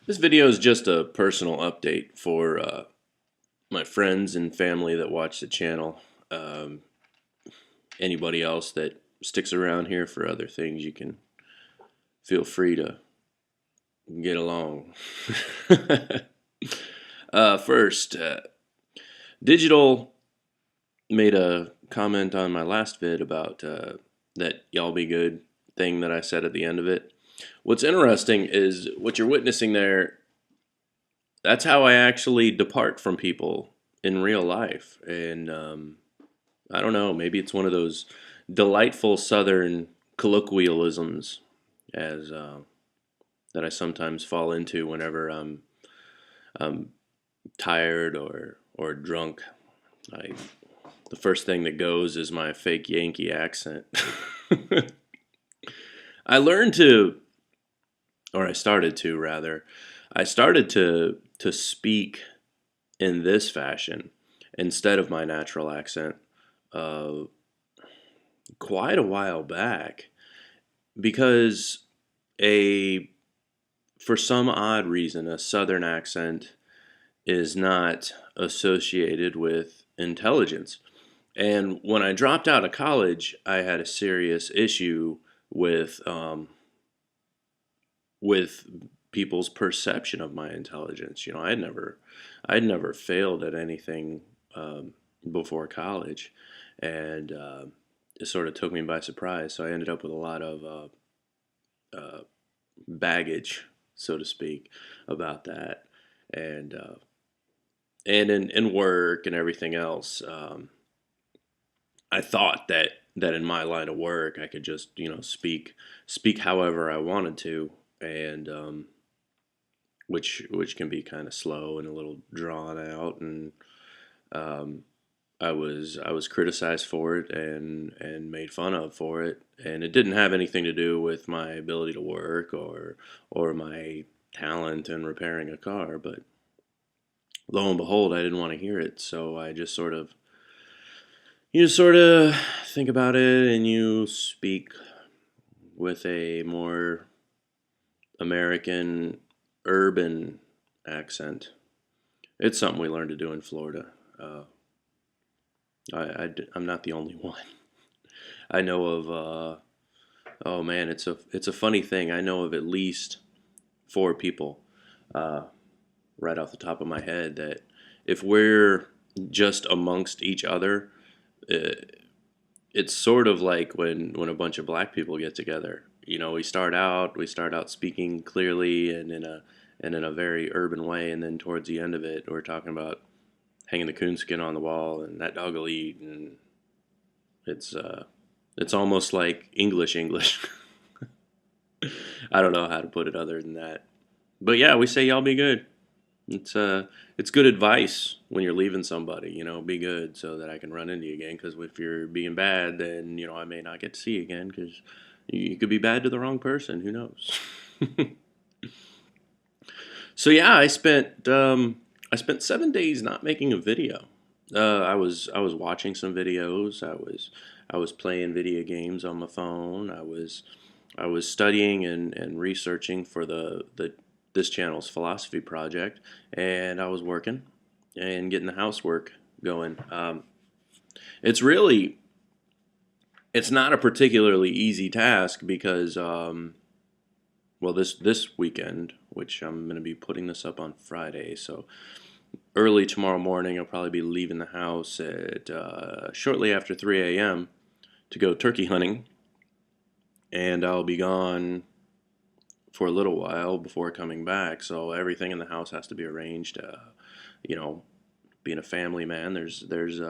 This video is just a personal update for my friends and family that watch the channel. Um, Anybody else that sticks around here for other things, you can feel free to get along. First, Digital made a comment on my last vid about that y'all be good thing that I said at the end of it. What's interesting is what you're witnessing there. That's how I actually depart from people in real life. And I don't know, maybe it's one of those delightful Southern colloquialisms as that I sometimes fall into whenever I'm tired or drunk. I The first thing that goes is my fake Yankee accent. I learned to, or I started to rather, I started to speak in this fashion instead of my natural accent uh, quite a while back because a for some odd reason a southern accent is not associated with intelligence. And when I dropped out of college, I had a serious issue with people's perception of my intelligence. I'd never failed at anything before college, and it sort of took me by surprise. So I ended up with a lot of baggage, so to speak, about that, and in work and everything else. I thought that in my line of work, I could just speak however I wanted to, and which can be kind of slow and a little drawn out, and um, I was criticized for it and made fun of for it, and it didn't have anything to do with my ability to work or my talent in repairing a car, but lo and behold, I didn't want to hear it, so I just sort of you just sort of think about it and you speak with a more American urban accent. It's something we learned to do in Florida. Uh, I'm not the only one. I know of. Oh man, it's a funny thing. I know of at least four people, uh, right off the top of my head, that if we're just amongst each other, uh, it's sort of like when a bunch of black people get together. We start out speaking clearly and in a very urban way, and then towards the end of it, we're talking about hanging the coonskin on the wall and that dog will eat, and it's it's almost like English. I don't know how to put it other than that. But yeah, we say y'all be good. It's good advice when you're leaving somebody. Be good so that I can run into you again. Because if you're being bad, then I may not get to see you again. Because you could be bad to the wrong person. Who knows? So yeah, I spent 7 days not making a video. I was watching some videos. I was playing video games on my phone. I was studying and researching for the this channel's philosophy project, and I was working and getting the housework going. It's really it's not a particularly easy task because well, this weekend, which I'm going to be putting this up on Friday, so early tomorrow morning I'll probably be leaving the house at shortly after 3 a.m. to go turkey hunting, and I'll be gone for a little while before coming back. So everything in the house has to be arranged. You know, Being a family man, there's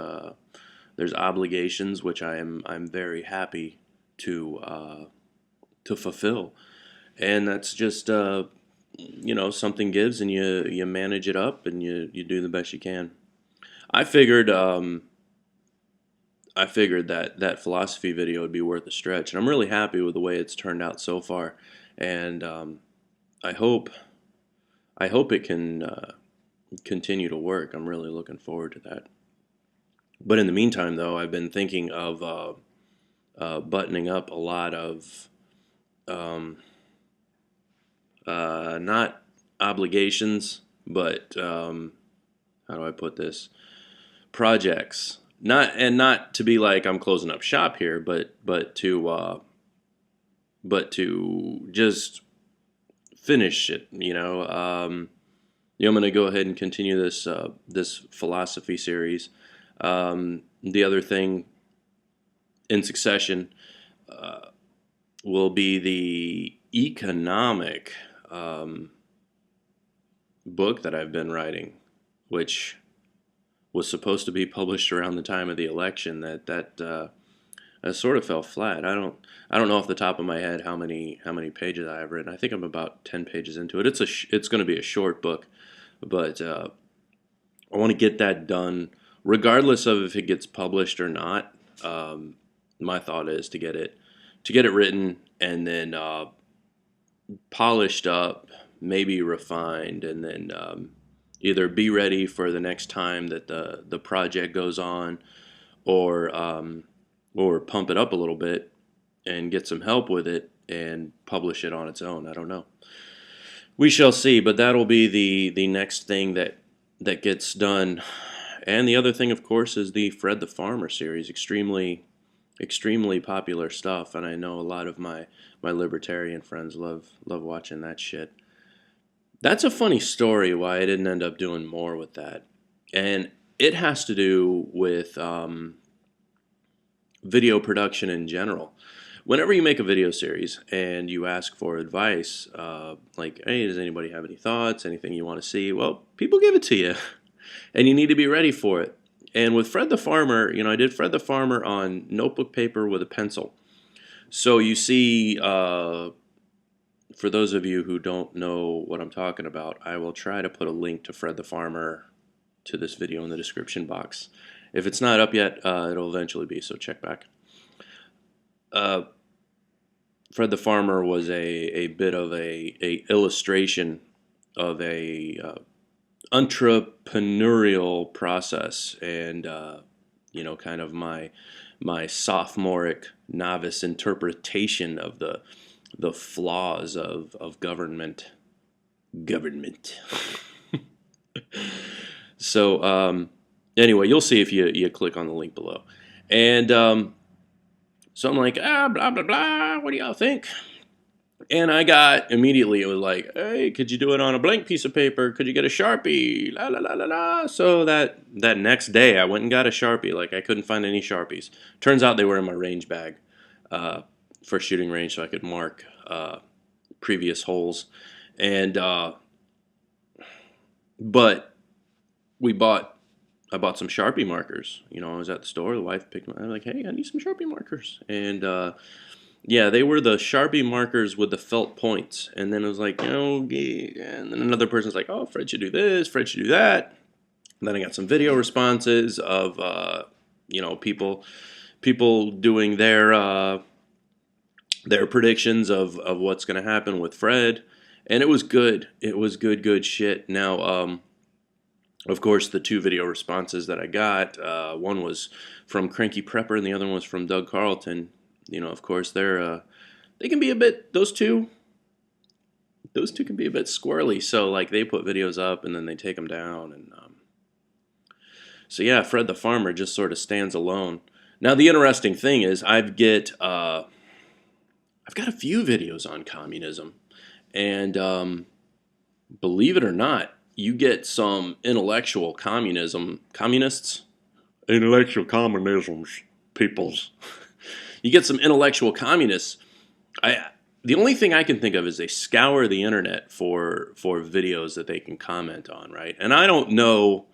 obligations which I'm very happy to fulfill, and that's just something gives, and you manage it up, and you do the best you can. I figured I figured that philosophy video would be worth a stretch, and I'm really happy with the way it's turned out so far, and I hope I hope it can continue to work. I'm really looking forward to that. But in the meantime, though, I've been thinking of buttoning up a lot of um, not obligations, but how do I put this? Projects. Not to be like I'm closing up shop here, but to just finish it. I'm going to go ahead and continue this philosophy series. The other thing in succession will be the economic book that I've been writing, which was supposed to be published around the time of the election. That sort of fell flat. I don't know off the top of my head how many pages I have written. I think I'm about 10 pages into it. It's going to be a short book, but I want to get that done, regardless of if it gets published or not. My thought is to get it written and then polished up, maybe refined, and then either be ready for the next time that the project goes on, or pump it up a little bit and get some help with it and publish it on its own. I don't know. We shall see, but that'll be the next thing that gets done. And the other thing, of course, is the Fred the Farmer series. Extremely popular stuff, and I know a lot of my libertarian friends love watching that shit. That's a funny story why I didn't end up doing more with that. And it has to do with video production in general. Whenever you make a video series and you ask for advice, like, hey, does anybody have any thoughts, anything you want to see? Well, people give it to you, and you need to be ready for it. And with Fred the Farmer, I did Fred the Farmer on notebook paper with a pencil. So you see, for those of you who don't know what I'm talking about, I will try to put a link to Fred the Farmer to this video in the description box. If it's not up yet, it'll eventually be, so check back. Fred the Farmer was a bit of a illustration of a entrepreneurial process, and kind of my sophomoric novice interpretation of the flaws of government. So anyway, you'll see if you click on the link below. And so I'm like, blah, blah, blah, what do y'all think? And I got, immediately, it was like, hey, could you do it on a blank piece of paper? Could you get a Sharpie? La, la, la, la, la. So that next day, I went and got a Sharpie. Like, I couldn't find any Sharpies. Turns out they were in my range bag for shooting range, so I could mark previous holes. And, but I bought some Sharpie markers. I was at the store, the wife picked them up. I'm like, hey, I need some Sharpie markers. And, yeah, they were the Sharpie markers with the felt points. And then it was like, and then another person's like, oh, Fred should do this, Fred should do that. And then I got some video responses of, people doing their predictions of what's going to happen with Fred. And it was good. It was good shit. Now, of course, the two video responses that I got, one was from Cranky Prepper and the other one was from Doug Carlton. Of course, they can be a bit, those two can be a bit squirrely. So, like, they put videos up and then they take them down. And so, yeah, Fred the Farmer just sort of stands alone. Now, the interesting thing is I've got a few videos on communism. And believe it or not, you get some intellectual communists, intellectual communisms, peoples. You get some intellectual communists. The only thing I can think of is they scour the internet for videos that they can comment on, right? And I don't know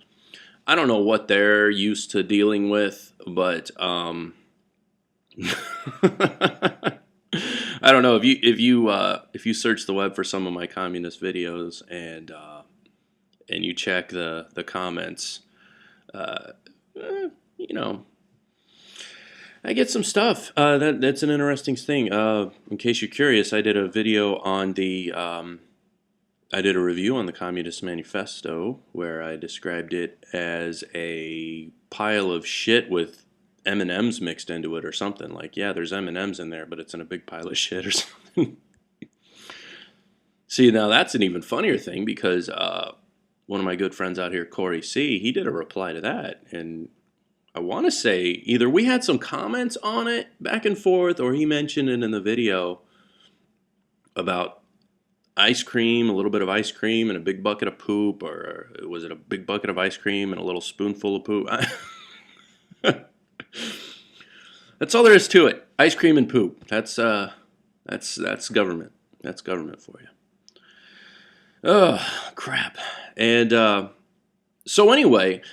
what they're used to dealing with, but I don't know if you search the web for some of my communist videos and you check the comments, I get some stuff. That's an interesting thing. In case you're curious, I did a video on I did a review on the Communist Manifesto where I described it as a pile of shit with M&Ms mixed into it or something. Like, yeah, there's M&Ms in there, but it's in a big pile of shit or something. See, now that's an even funnier thing because one of my good friends out here, Corey C, he did a reply to that. And I want to say either we had some comments on it back and forth or he mentioned it in the video about ice cream, a little bit of ice cream and a big bucket of poop, or was it a big bucket of ice cream and a little spoonful of poop? That's all there is to it. Ice cream and poop. That's government. That's government for you. Oh, crap. And so anyway,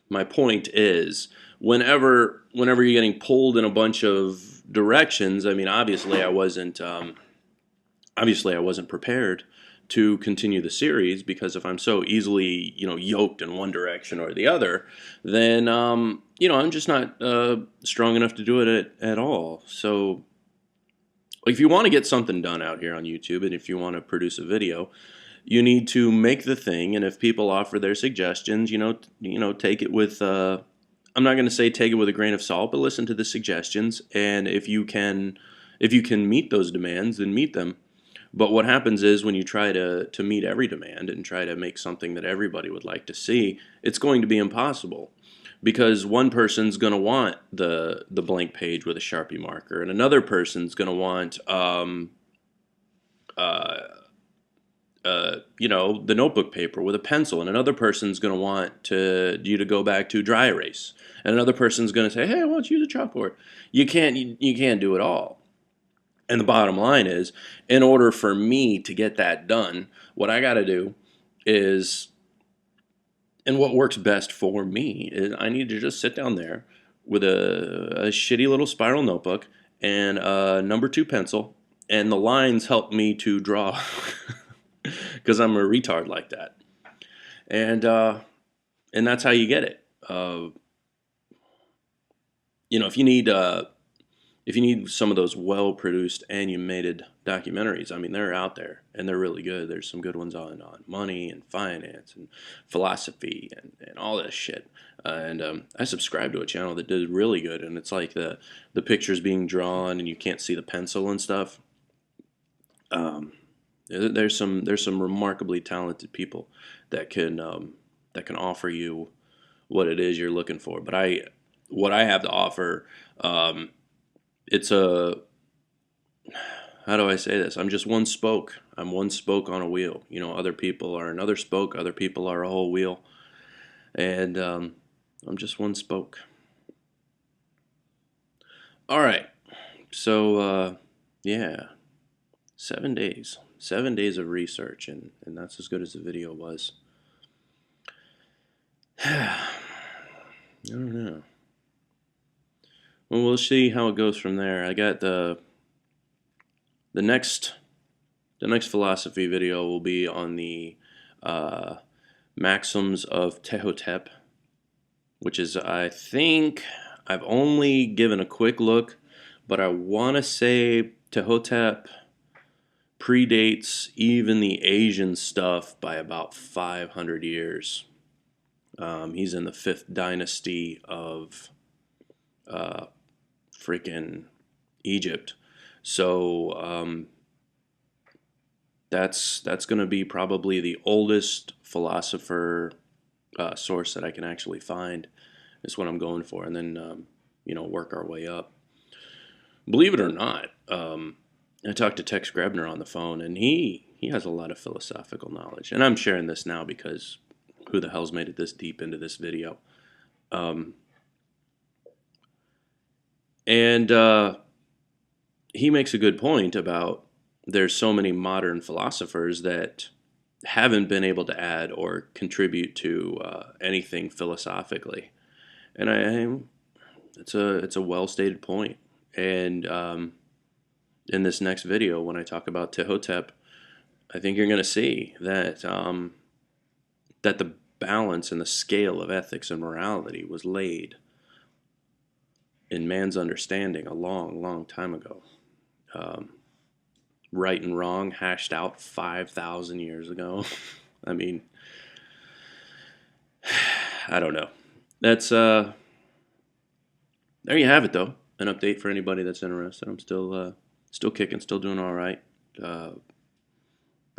my point is whenever you're getting pulled in a bunch of directions, I mean, obviously I wasn't prepared to continue the series because if I'm so easily, yoked in one direction or the other, then, I'm just not strong enough to do it at all. So if you want to get something done out here on YouTube and if you want to produce a video, you need to make the thing. And if people offer their suggestions, take it with, I'm not going to say take it with a grain of salt, but listen to the suggestions. And if you can meet those demands, then meet them. But what happens is when you try to meet every demand and try to make something that everybody would like to see, it's going to be impossible. Because one person's going to want the blank page with a Sharpie marker, and another person's going to want, the notebook paper with a pencil, and another person's going to want you to go back to dry erase, and another person's going to say, "Hey, why don't you use a chalkboard?" You can't do it all. And the bottom line is, in order for me to get that done, what I got to do is. And what works best for me is I need to just sit down there with a shitty little spiral notebook and a number 2 pencil, and the lines help me to draw because I'm a retard like that. And that's how you get it. If you need some of those well-produced animated documentaries, I mean, they're out there, and they're really good. There's some good ones on money and finance and philosophy and all this shit. And I subscribe to a channel that did really good, and it's like the pictures being drawn, and you can't see the pencil and stuff. There's some remarkably talented people that can offer you what it is you're looking for. But what I have to offer. It's how do I say this? I'm just one spoke. I'm one spoke on a wheel. Other people are another spoke. Other people are a whole wheel. And I'm just one spoke. All right. So, yeah. 7 days. 7 days of research, and that's as good as the video was. I don't know. Well, we'll see how it goes from there. I got the next philosophy video will be on the maxims of Tehotep, which is, I think, I've only given a quick look, but I want to say Tehotep predates even the Asian stuff by about 500 years. He's in the 5th dynasty of freaking Egypt. So that's going to be probably the oldest philosopher source that I can actually find. Is what I'm going for, and then work our way up. Believe it or not, I talked to Tex Grebner on the phone, and he has a lot of philosophical knowledge. And I'm sharing this now because who the hell's made it this deep into this video? And he makes a good point about there's so many modern philosophers that haven't been able to add or contribute to anything philosophically. And it's a well-stated point. And in this next video, when I talk about Tehotep, I think you're going to see that that the balance and the scale of ethics and morality was laid in man's understanding a long, long time ago. Right and wrong hashed out 5,000 years ago. I mean, I don't know. That's there you have it, though. An update for anybody that's interested. I'm still kicking, still doing all right.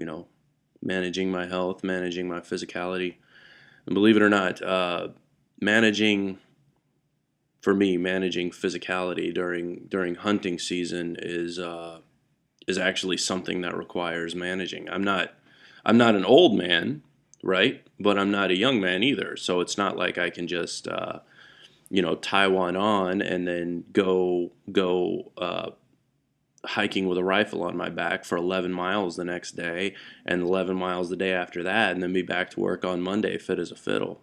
you know, managing my health, managing my physicality. And believe it or not, managing for me, managing physicality during hunting season is actually something that requires managing. I'm not an old man, right? But I'm not a young man either. So it's not like I can just tie one on and then go hiking with a rifle on my back for 11 miles the next day and 11 miles the day after that, and then be back to work on Monday fit as a fiddle.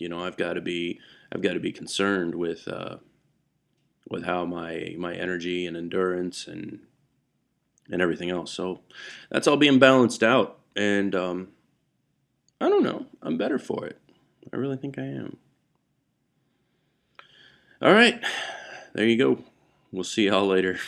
I've got to be concerned with how my energy and endurance and everything else. So that's all being balanced out, and I don't know. I'm better for it. I really think I am. All right, there you go. We'll see y'all later.